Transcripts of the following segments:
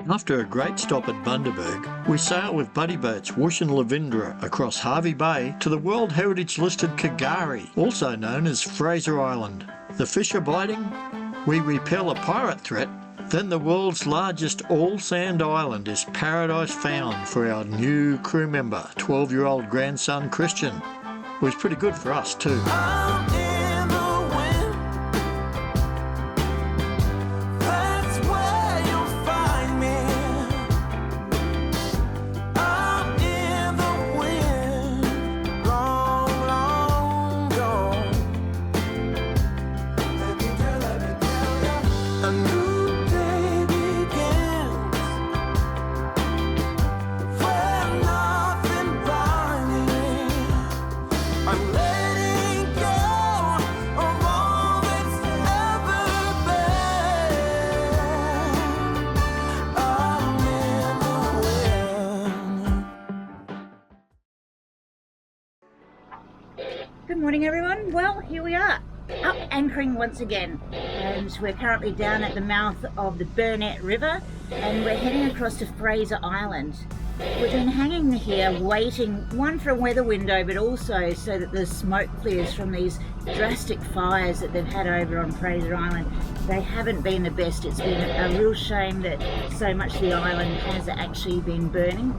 After a great stop at Bundaberg, we sail with buddy boats Whoosh and Velindra across Hervey Bay to the World Heritage listed K'gari, also known as Fraser Island. The fish are biting, we repel a pirate threat, then the world's largest all-sand island is paradise found for our new crew member, 12-year-old grandson Christian. It was pretty good for us too. Good morning everyone. Well, here we are, up anchoring once again, and we're currently down at the mouth of the Burnett River and we're heading across to Fraser Island. We've been hanging here waiting, one for a weather window, but also so that the smoke clears from these drastic fires that they've had over on Fraser Island. They haven't been the best. It's been a real shame that so much of the island has actually been burning.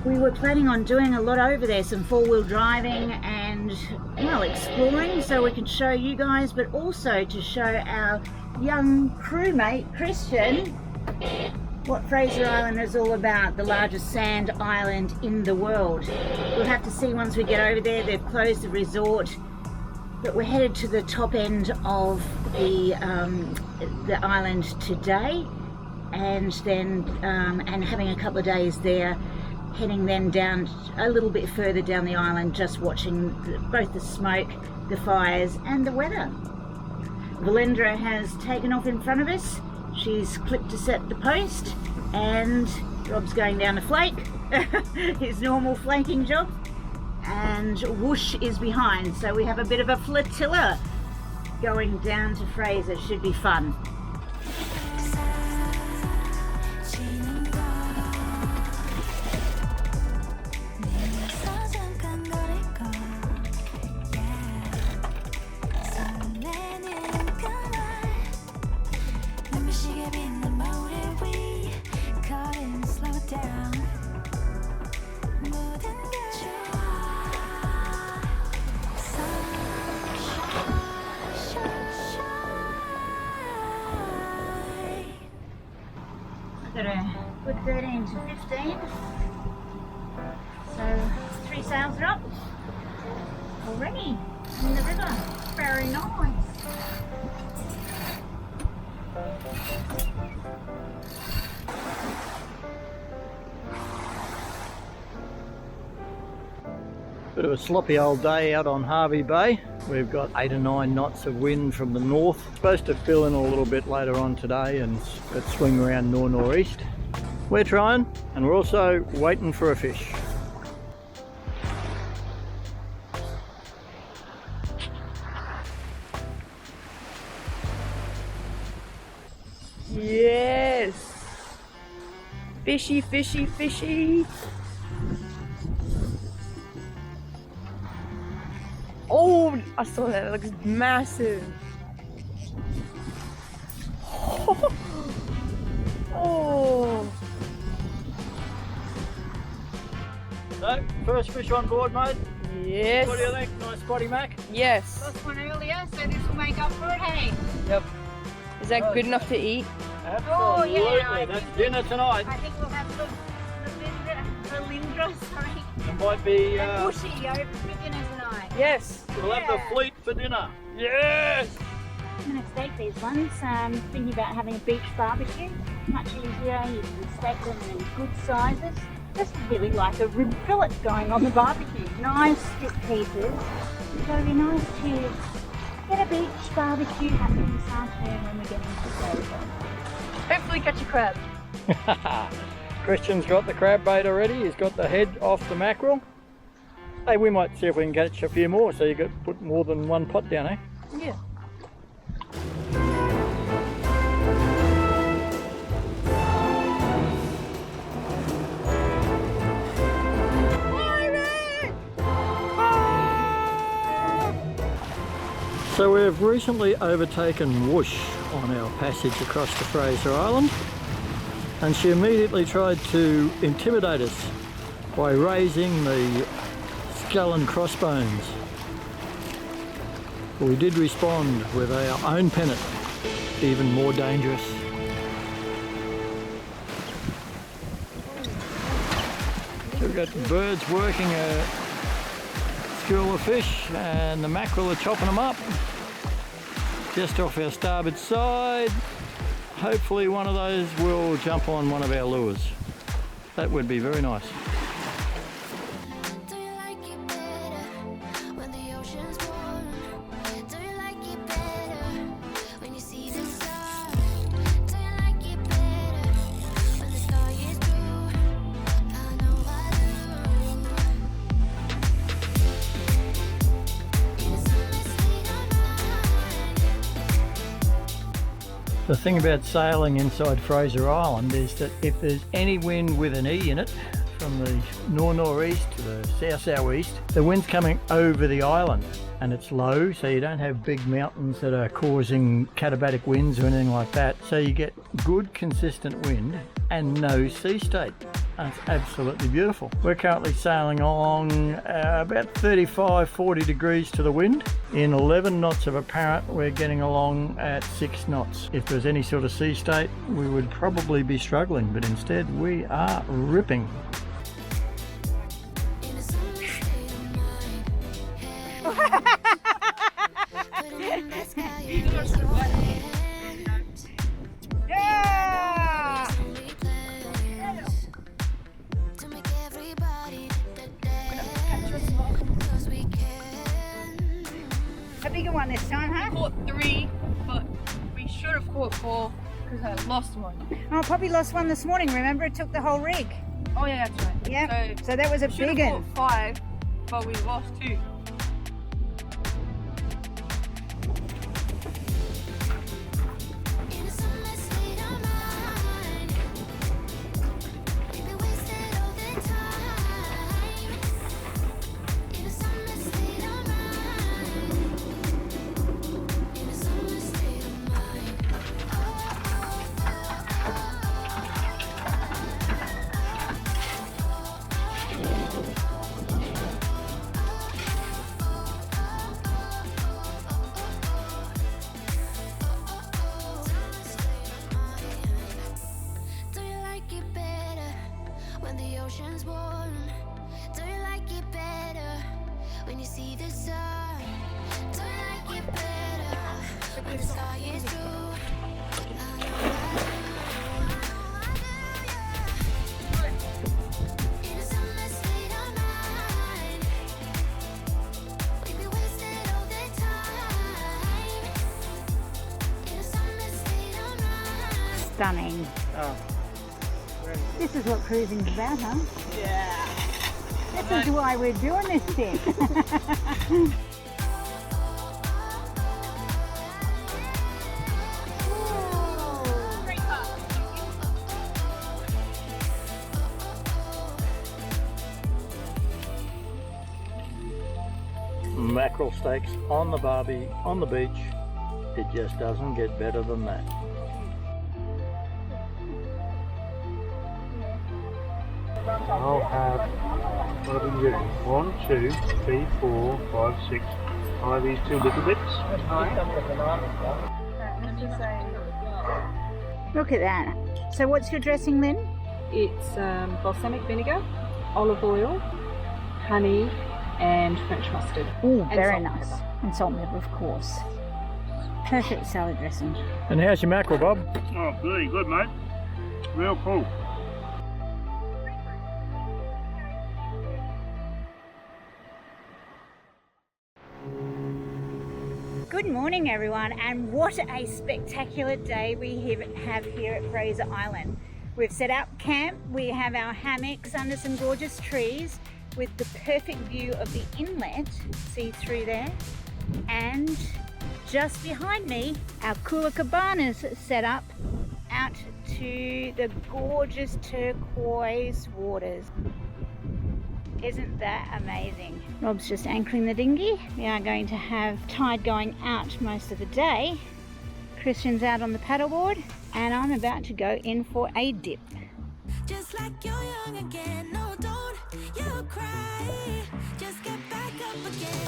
We were planning on doing a lot over there, some four-wheel driving and, well, exploring, so we can show you guys, but also to show our young crewmate, Christian, what Fraser Island is all about, the largest sand island in the world. We'll have to see once we get over there. They've closed the resort, but we're headed to the top end of the island today, and then and having a couple of days there, heading then down a little bit further down the island, just watching both the smoke, the fires and the weather. Velindra has taken off in front of us. She's clipped us at the post and Rob's going down to flake, his normal flaking job, and Whoosh is behind, so we have a bit of a flotilla going down to Fraser. Should be fun. Got a good 13 to 15, so 3 sails are up already in the river. Very nice. Bit of a sloppy old day out on Hervey Bay. We've got 8 or 9 knots of wind from the north. Supposed to fill in a little bit later on today and swing around north-northeast. We're trying, and we're also waiting for a fish. Yes! Fishy, fishy, fishy! Oh, I saw that. It looks massive. Oh. So, first fish on board, mate. Yes. What do you think? Nice spotty, Mac? Yes. Last one earlier, so this will make up for it, hey? Yep. Is that good enough to eat? Absolutely. Oh, yeah, That's dinner tonight. I think we'll have the Velindra, sorry. It might be... Bushy over for dinner tonight. Yes. We'll have the fleet for dinner. Yes! I'm going to steak these ones. Thinking about having a beach barbecue. Much easier. You can steak them in good sizes. Just really like a rib fillet going on the barbecue. Nice thick pieces. It's going to be nice to get a beach barbecue happening this afternoon when we get into Fraser. Hopefully catch a crab. Christian's got the crab bait already. He's got the head off the mackerel. Hey, we might see if we can catch a few more, so you could put more than one pot down, eh? Yeah. So we've recently overtaken Whoosh on our passage across the Fraser Island, and she immediately tried to intimidate us by raising the skull and crossbones. But we did respond with our own pennant, even more dangerous. So we've got birds working a school of fish, and the mackerel are chopping them up just off our starboard side. Hopefully one of those will jump on one of our lures. That would be very nice. The thing about sailing inside Fraser Island is that if there's any wind with an E in it, from the nor-northeast to the south-southeast, the wind's coming over the island and it's low, so you don't have big mountains that are causing katabatic winds or anything like that. So you get good consistent wind and no sea state. It's absolutely beautiful. We're currently sailing along about 35-40 degrees to the wind. In 11 knots of apparent, we're getting along at 6 knots. If there's any sort of sea state, we would probably be struggling, but instead we are ripping. A bigger one this time, huh? We caught 3, but we should have caught 4 because I lost one. Oh, Poppy lost one this morning. Remember, it took the whole rig. Oh yeah, that's right. Yeah. So that was a should big have one. caught 5, but we lost 2. When you see the sun, do you like it better when the sky is blue? I know I do. In a summer state of mind, we'd be wasted all the time. In a summer state of mind. Stunning. Oh. This is what cruising's about, huh? Yeah. This is why we're doing this thing. Mackerel steaks on the barbie, on the beach. It just doesn't get better than that. I'll have, what are we doing? 1, 2, 3, 4, 5, 6. Are these 2 little bits? Look at that. So what's your dressing then? It's balsamic vinegar, olive oil, honey and French mustard. Oh, And very salt and nice. pepper. And salt and pepper, of course. Perfect salad dressing. And how's your mackerel, Bob? Oh, really good, mate. Real cool. Good morning everyone, and what a spectacular day we have here at Fraser Island. We've set up camp, we have our hammocks under some gorgeous trees with the perfect view of the inlet, see through there, and just behind me our cooler cabanas set up out to the gorgeous turquoise waters. Isn't that amazing? Rob's just anchoring the dinghy. We are going to have tide going out most of the day. Christian's out on the paddleboard and I'm about to go in for a dip. Just like you're young again, no, don't you cry. Just get back up again.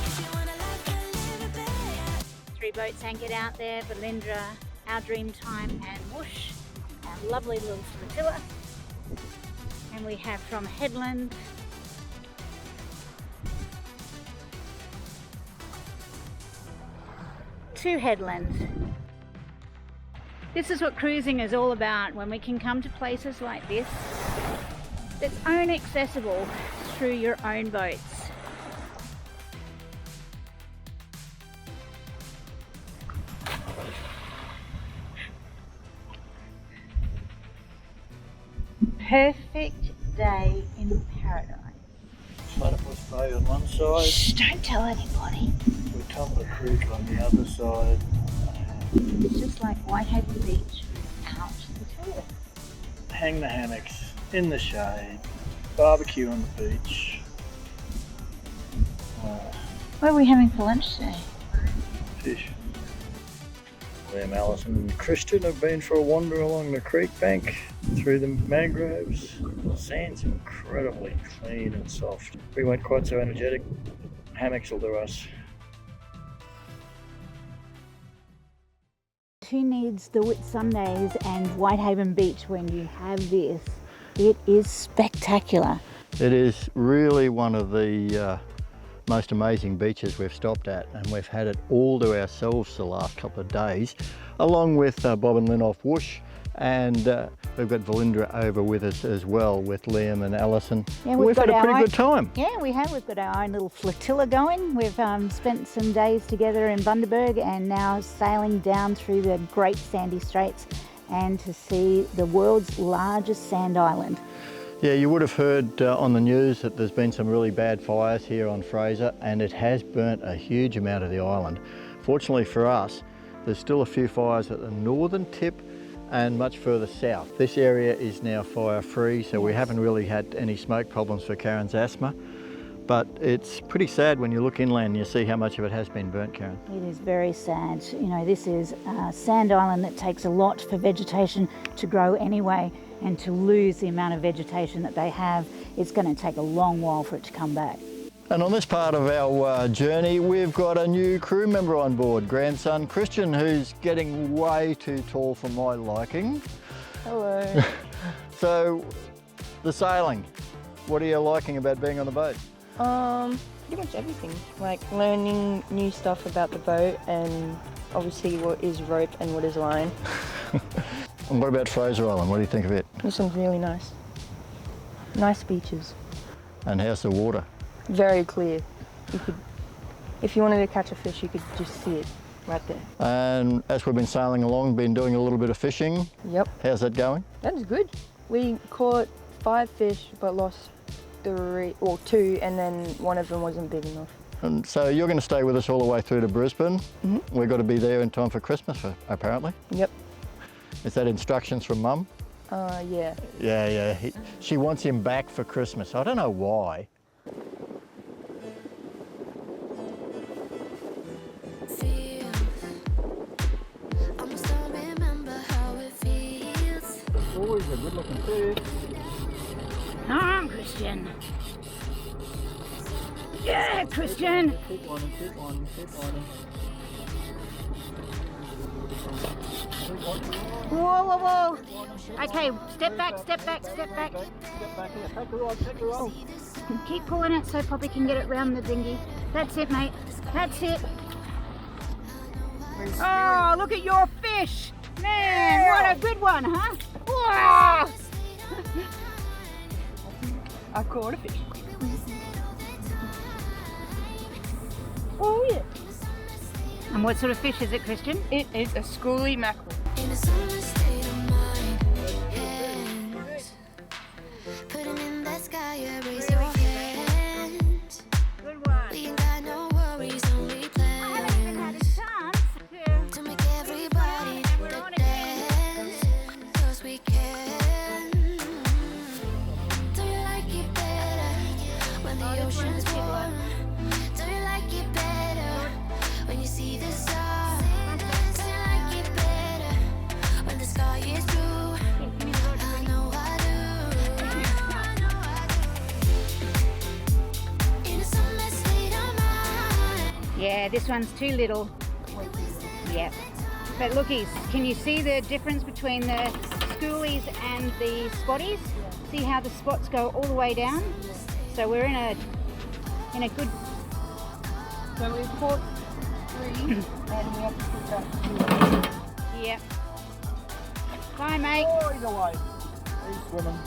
If you wanna live a bit. 3 boats anchored out there, Velindra, our Dreamtime and Whoosh, our lovely little flotilla. And we have from headland to headland. This is what cruising is all about, when we can come to places like this that's only accessible through your own boats. Perfect day in paradise. Platypus Bay on one side, Shh, don't tell anybody. Wathumba Creek on the other side. It's just like Whitehaven Beach without the tourists. Hang the hammocks in the shade, barbecue on the beach. What are we having for lunch today? Fish. Liam, Alison and Christian have been for a wander along the creek bank through the mangroves. The sand's incredibly clean and soft. We weren't quite so energetic. Hammocks will do us. Who needs the Whitsundays and Whitehaven Beach when you have this? It is spectacular. It is really one of the most amazing beaches we've stopped at, and we've had it all to ourselves the last couple of days, along with Bob and Lynn off Whoosh, and we've got Velindra over with us as well with Liam and Alison. Yeah, we've had a pretty good time. Yeah, we have. We've got our own little flotilla going. We've spent some days together in Bundaberg and now sailing down through the Great Sandy Straits and to see the world's largest sand island. Yeah, you would have heard on the news that there's been some really bad fires here on Fraser, and it has burnt a huge amount of the island. Fortunately for us, there's still a few fires at the northern tip and much further south. This area is now fire free, so we haven't really had any smoke problems for Karen's asthma. But it's pretty sad when you look inland and you see how much of it has been burnt, Karen. It is very sad. You know, this is a sand island that takes a lot for vegetation to grow anyway, and to lose the amount of vegetation that they have, it's going to take a long while for it to come back. And on this part of our journey, we've got a new crew member on board, grandson Christian, who's getting way too tall for my liking. Hello. So, the sailing, what are you liking about being on the boat? Pretty much everything. Like learning new stuff about the boat, and obviously what is rope and what is line. And what about Fraser Island? What do you think of it? This one's really nice. Nice beaches. And how's the water? Very clear. You could, if you wanted to catch a fish, you could just see it right there. And as we've been sailing along, been doing a little bit of fishing. Yep. How's that going? That is good. We caught 5 fish but lost 2, and then one of them wasn't big enough. And so you're going to stay with us all the way through to Brisbane. Mm-hmm. We've got to be there in time for Christmas, apparently. Yep. Is that instructions from Mum? Yeah. Yeah. She wants him back for Christmas. I don't know why. Always a good-looking fish. Come on, Christian. Yeah, Christian. Keep on him. Whoa. Okay, step back. Step back here. Take a rod. Oh, keep pulling it so Poppy can get it round the dinghy. That's it, mate. That's it. Oh, look at your fish. Man, what a good one, huh? Whoa! I caught a fish. Oh, yeah. And what sort of fish is it, Christian? It is a schoolie mackerel. In a summer state of mind, hands. Put 'em in that sky, yeah, raise your hand. Good one. We ain't got no worries, only I haven't even had a plans chance to make everybody We're on to again. dance, 'cause we can. Do you like it better? see the sun, don't you like it better when the sky is blue? I know I do. In a sunless state of mind. Yeah, this one's too little. Yep. But lookies, can you see the difference between the schoolies and the spotties? See how the spots go all the way down? So we're in a good. So we caught 3 and we have to put that 2. Yep. Bye, mate. Oh, either way. He's swimming.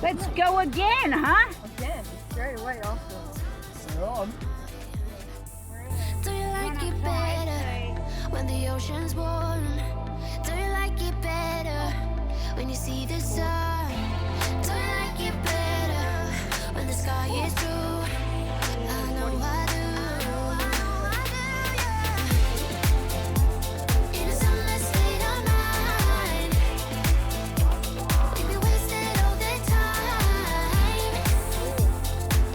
Let's go again, huh? Again, straight away after. They're on. Do you like it better when the ocean's warm? Do you like it better when you see the sun? Do you like it better when the sky is blue? I know I do. In a sunless state of mind, we'd be wasted all the time.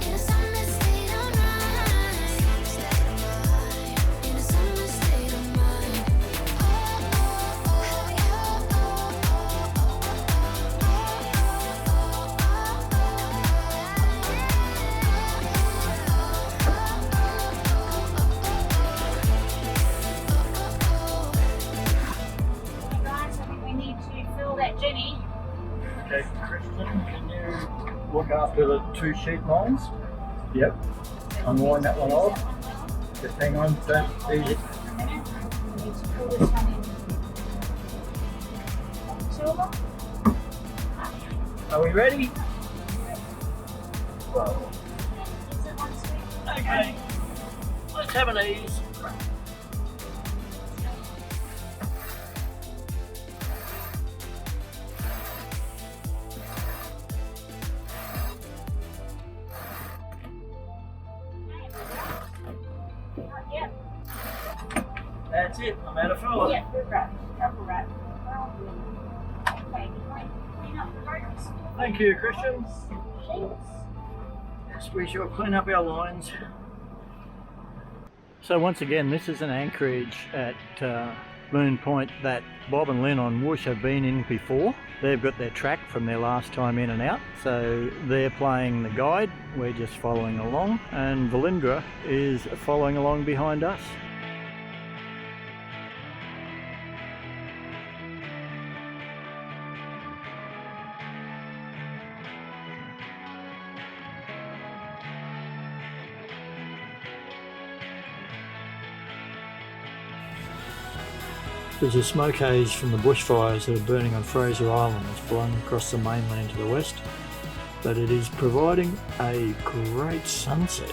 In a sunless state of mind, in a sunless state of mind. Guys, I think we need to fill that Jenny. Okay, Kristen, can you look after the 2 sheet lines? Yep. Unwind that one off. Just hang on, don't easy. A minute. We need to fill this one in. Silver. Are we ready? Okay. Let's have an ease. Yep. That's it. I'm out of filler. Yeah, good right. Couple right. Okay, clean up the ropes. Thank you, Christian. Yes, we shall clean up our lines. So once again, this is an anchorage at Moon Point that Bob and Lynn on Whoosh have been in before. They've got their track from their last time in and out, so they're playing the guide, we're just following along, and Velindra is following along behind us. There's a smoke haze from the bushfires that are burning on Fraser Island that's blowing across the mainland to the west, but it is providing a great sunset.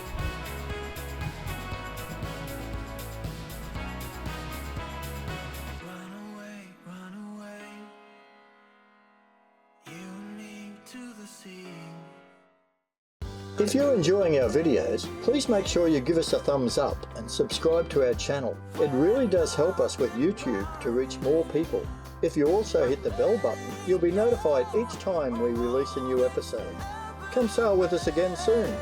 If you're enjoying our videos, please make sure you give us a thumbs up and subscribe to our channel. It really does help us with YouTube to reach more people. If you also hit the bell button, you'll be notified each time we release a new episode. Come sail with us again soon.